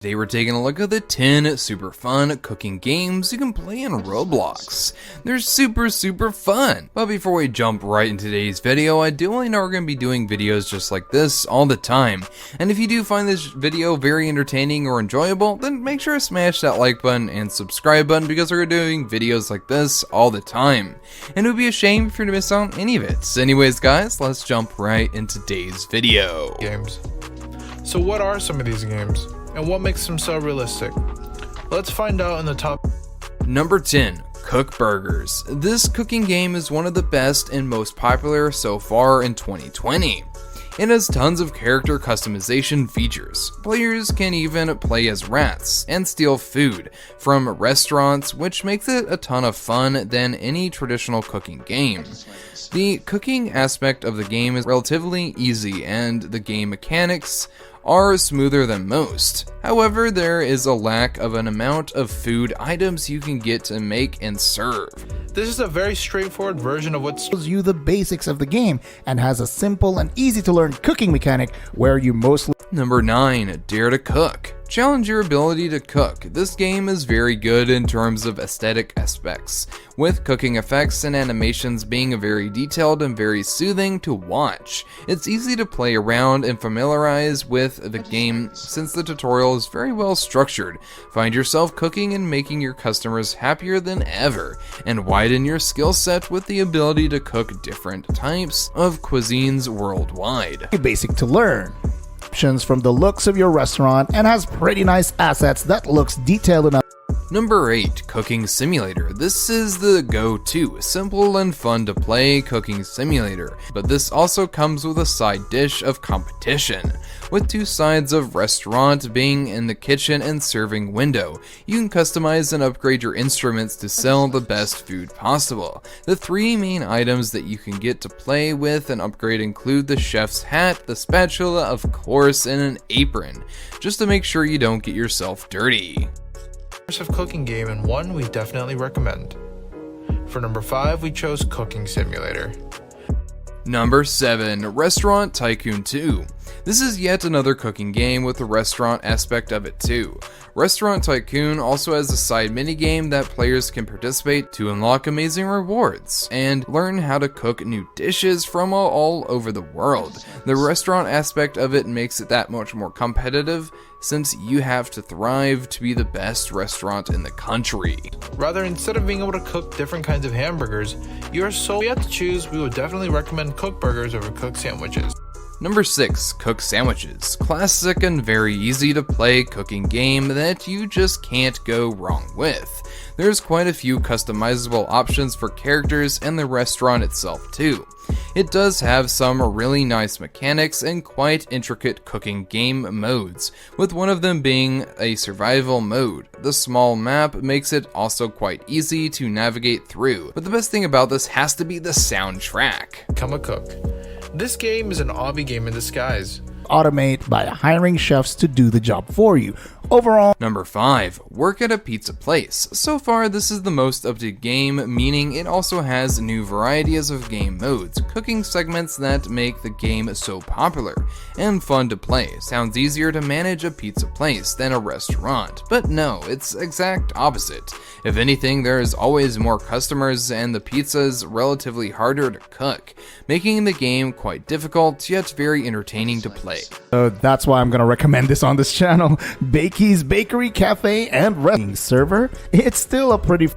Today we're taking a look at the 10 super fun cooking games you can play in Roblox. They're super fun. But before we jump right into today's video, I do only know we're going to be doing videos just like this all the time. And if you do find this video very entertaining or enjoyable, then make sure to smash that like button and subscribe button because we're doing videos like this all the time. And it would be a shame if you're to miss out on any of it. So anyways guys, let's jump right into today's video. Games. So what are some of these games? And what makes them so realistic? Let's find out in the top. Number 10. Cook Burgers. This cooking game is one of the best and most popular so far in 2020. It has tons of character customization features. Players can even play as rats and steal food from restaurants, which makes it a ton of fun than any traditional cooking game. The cooking aspect of the game is relatively easy and the game mechanics are smoother than most. However, there is a lack of an amount of food items you can get to make and serve. This is a very straightforward version of what shows you the basics of the game and has a simple and easy to learn cooking mechanic where you mostly. Number 9. Dare to Cook. Challenge your ability to cook. This game is very good in terms of aesthetic aspects, with cooking effects and animations being very detailed and very soothing to watch. It's easy to play around and familiarize with the game since the tutorial is very well structured. Find yourself cooking and making your customers happier than ever, and widen your skill set with the ability to cook different types of cuisines worldwide. Basic to learn. Options from the looks of your restaurant and has pretty nice assets that looks detailed enough. Number 8. Cooking Simulator. This is the go-to, simple and fun to play cooking simulator, but this also comes with a side dish of competition. With two sides of restaurant being in the kitchen and serving window, you can customize and upgrade your instruments to sell the best food possible. The three main items that you can get to play with and upgrade include the chef's hat, the spatula of course, and an apron, just to make sure you don't get yourself dirty. Immersive cooking game and one we definitely recommend. For number 5, we chose Cooking Simulator. Number 7. Restaurant Tycoon 2. This is yet another cooking game with the restaurant aspect of it too. Restaurant Tycoon also has a side minigame that players can participate to unlock amazing rewards and learn how to cook new dishes from all over the world. The restaurant aspect of it makes it that much more competitive since you have to thrive to be the best restaurant in the country. Rather, instead of being able to cook different kinds of hamburgers, you are so you have to choose. We would definitely recommend cook burgers over cook sandwiches. Number 6. Cook Sandwiches. Classic and very easy to play cooking game that you just can't go wrong with. There's quite a few customizable options for characters and the restaurant itself too. It does have some really nice mechanics and quite intricate cooking game modes, with one of them being a survival mode. The small map makes it also quite easy to navigate through, but the best thing about this has to be the soundtrack. Become a cook. This game is an obby game in disguise. Automate by hiring chefs to do the job for you. Overall. Number 5. Work at a pizza place. So far, this is the most updated game, meaning it also has new varieties of game modes, cooking segments that make the game so popular and fun to play. Sounds easier to manage a pizza place than a restaurant, but no, it's exact opposite. If anything, there is always more customers and the pizza is relatively harder to cook, making the game quite difficult yet very entertaining to play. So that's why I'm gonna recommend this on this channel. Bakey's Bakery, Cafe, and Restaurant Server. It's still a pretty.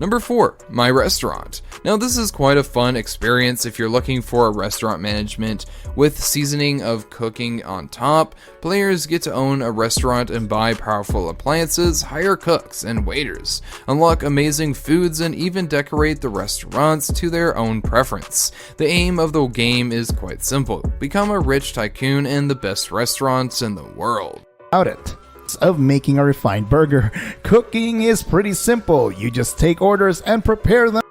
Number 4. My Restaurant. Now this is quite a fun experience if you're looking for a restaurant management with seasoning of cooking on top. Players get to own a restaurant and buy powerful appliances, hire cooks and waiters, unlock amazing foods, and even decorate the restaurants to their own preference. The aim of the game is quite simple. Become a rich tycoon in the best restaurants in the world. About it. Of making a refined burger. Cooking is pretty simple. You just take orders and prepare them.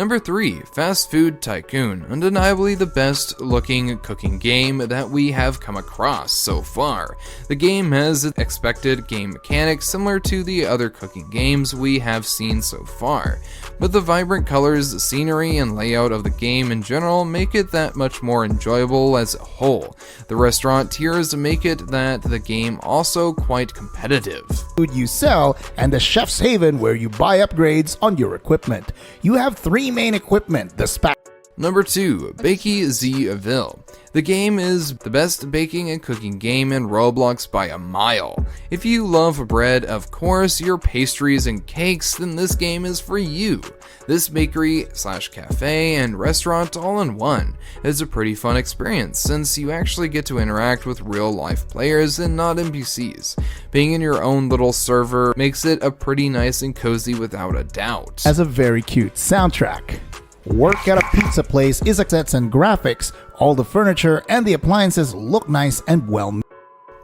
Number 3, Fast Food Tycoon, undeniably the best looking cooking game that we have come across so far. The game has expected game mechanics similar to the other cooking games we have seen so far, but the vibrant colors, scenery, and layout of the game in general make it that much more enjoyable as a whole. The restaurant tiers make it that the game also quite competitive. Food you sell, and the Chef's Haven where you buy upgrades on your equipment. You have 3 main equipment, the Number 2, Bakey Z-ville. The game is the best baking and cooking game in Roblox by a mile. If you love bread, of course, your pastries and cakes, then this game is for you. This bakery/cafe and restaurant all in one is a pretty fun experience since you actually get to interact with real life players and not NPCs. Being in your own little server makes it a pretty nice and cozy without a doubt. Has a very cute soundtrack. Work at a pizza place is sets and graphics. All the furniture and the appliances look nice and well made.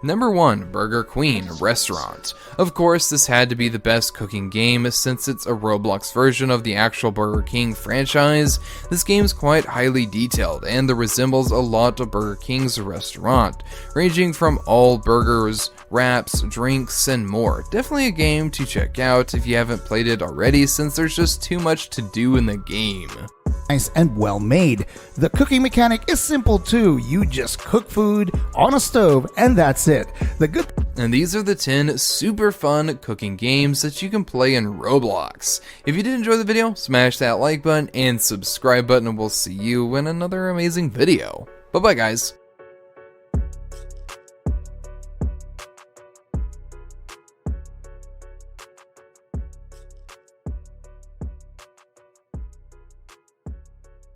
Number 1, Burger Queen Restaurant. Of course, this had to be the best cooking game since it's a Roblox version of the actual Burger King franchise. This game's quite highly detailed and it resembles a lot of Burger King's restaurant, ranging from all burgers, wraps, drinks, and more. Definitely a game to check out if you haven't played it already since there's just too much to do in the game. Nice and well made. The cooking mechanic is simple too. You just cook food on a stove and that's it. And these are the 10 super fun cooking games that you can play in Roblox. If you did enjoy the video, smash that like button and subscribe button and we'll see you in another amazing video. Bye bye guys.